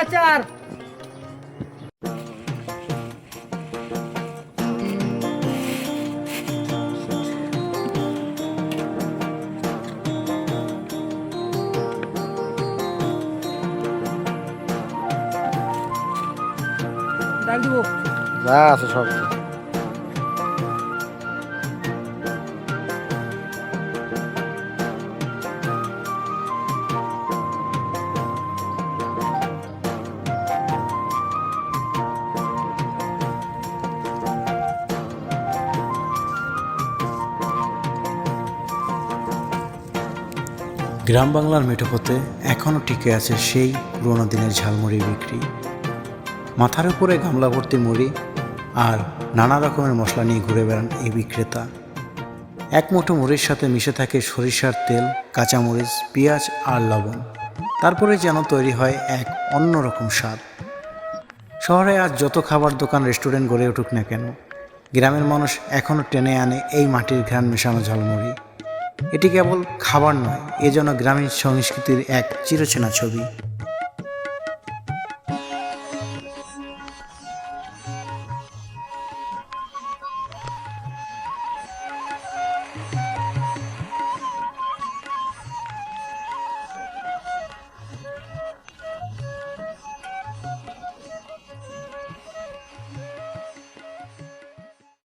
আচার। ডাল দিব। যা আছে সব দে। গ্রাম বাংলার মেঠোপথে এখনও টিকে আছে সেই পুরোনো দিনের ঝালমুড়ি বিক্রি। মাথার উপরে গামলা ভর্তি মুড়ি আর নানা রকমের মশলা নিয়ে ঘুরে বেড়ান এই বিক্রেতা। এক মুঠো মুড়ির সাথে মিশে থাকে সরিষার তেল, কাঁচামরিচ, পেঁয়াজ আর লবণ। তারপরে যেন তৈরি হয় এক অন্যরকম স্বাদ। শহরে আজ যত খাবার দোকান, রেস্টুরেন্ট গড়ে উঠুক না কেন, গ্রামের মানুষ এখনও টেনে আনে এই মাটির ঘ্রাণ মেশানো ঝালমুড়ি। এটি কেবল খাবার নয়, এ যেন গ্রামীণ সংস্কৃতির এক চিরচেনা ছবি।